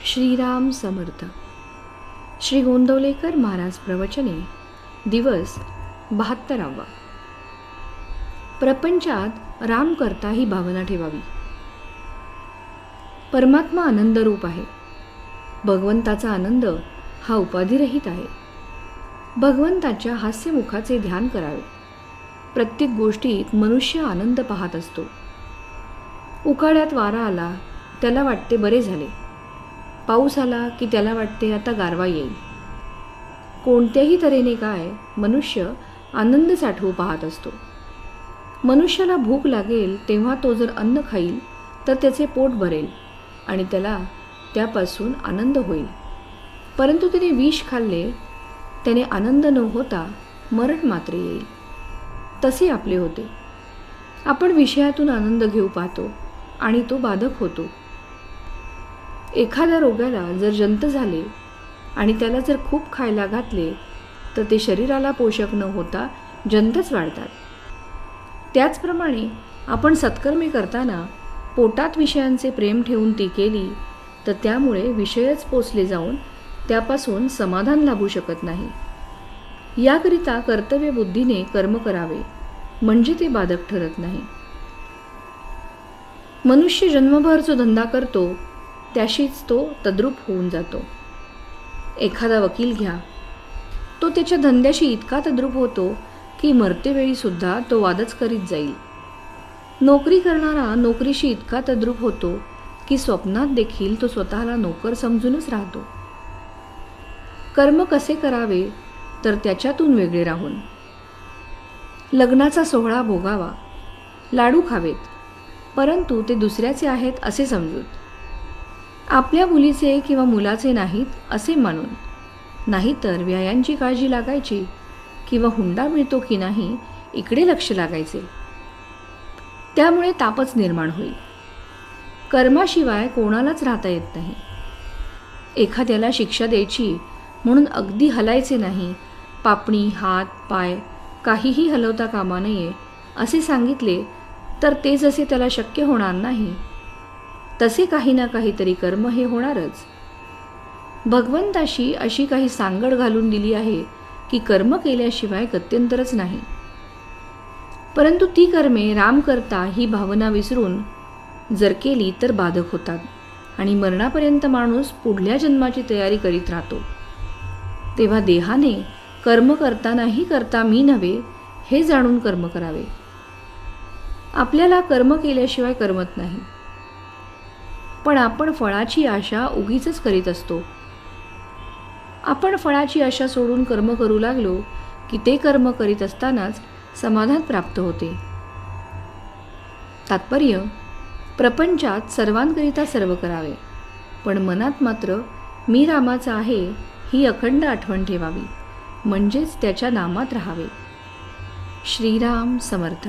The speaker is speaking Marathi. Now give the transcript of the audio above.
श्रीराम समर्थ. श्री गोंदवलेकर महाराज प्रवचने. दिवस 72. प्रपंचात राम करता ही भावना ठेवावी. परमात्मा आनंद रूप आहे. भगवंताचा आनंद हा उपाधिरहित आहे. भगवंताच्या हास्यमुखाचे ध्यान करावे. प्रत्येक गोष्टीत मनुष्य आनंद पाहत असतो. उकाड्यात वारा आला त्याला वाटते बरे झाले. पाऊस आला की त्याला वाटते आता गारवा येईल. कोणत्याही तऱ्हेने काय मनुष्य आनंद साठवू पाहत असतो. मनुष्याला भूक लागेल तेव्हा तो जर अन्न खाईल तर त्याचे पोट भरेल आणि त्याला त्यापासून आनंद होईल. परंतु त्याने विष खाल्ले त्याने आनंद न होता मरण मात्र येईल. तसे आपले होते. आपण विषयातून आनंद घेऊ पाहतो आणि तो बाधक होतो. एखाद्या रोग्याला जर जंत झाले आणि त्याला जर खूप खायला घातले तर ते शरीराला पोषक न होता जंतच वाढतात. त्याचप्रमाणे आपण सत्कर्मे करताना पोटात विषयांचे प्रेम ठेवून ती केली तर त्यामुळे विषयच पोचले जाऊन त्यापासून समाधान लाभू शकत नाही. याकरिता कर्तव्य बुद्धीने कर्म करावे म्हणजे ते बाधक ठरत नाही. मनुष्य जन्मभर जो धंदा करतो त्याशीच तो तद्रूप होऊन जातो. एखादा वकील घ्या, तो त्याच्या धंद्याशी इतका तद्रूप होतो की मरतेवेळी सुद्धा तो वादच करीत जाईल. नोकरी करणारा नोकरीशी इतका तद्रूप होतो की स्वप्नात देखील तो स्वतःला नोकर समजूनच राहतो. कर्म कसे करावे तर त्याच्यातून वेगळे राहून. लग्नाचा सोहळा भोगावा, लाडू खावेत, परंतु ते दुसऱ्याचे आहेत असे समजून. आपल्या मुलीचे किंवा मुलाचे नाहीत असे मानून. नाहीतर व्यायांची काळजी लागायची किंवा हुंडा मिळतो की नाही इकडे लक्ष लागायचे. त्यामुळे तापच निर्माण होईल. कर्माशिवाय कोणालाच राहता येत नाही. एखाद्याला शिक्षा द्यायची म्हणून अगदी हलायचे नाही, पापणी हात पाय काहीही हलवता कामा नये असे सांगितले तर ते जसे त्याला शक्य होणार नाही तसे काही ना काहीतरी कर्म हे होणारच. भगवंताशी अशी काही सांगड घालून दिली आहे की कर्म केल्याशिवाय गत्यंतरच नाही. परंतु ती कर्मे राम करता ही भावना विसरून जर केली तर बाधक होतात आणि मरणापर्यंत माणूस पुढल्या जन्माची तयारी करीत राहतो. तेव्हा देहाने कर्म करतानाही करता मी नव्हे हे जाणून कर्म करावे. आपल्याला कर्म केल्याशिवाय करमत नाही, पण आपण फळाची आशा उगीचच करीत असतो. आपण फळाची आशा सोडून कर्म करू लागलो की ते कर्म करीत असतानाच समाधान प्राप्त होते. तात्पर्य, प्रपंचात सर्वांकरिता सर्व करावे, पण मनात मात्र मी रामाचा आहे ही अखंड आठवण ठेवावी, म्हणजेच त्याच्या नामात राहावे. श्रीराम समर्थ.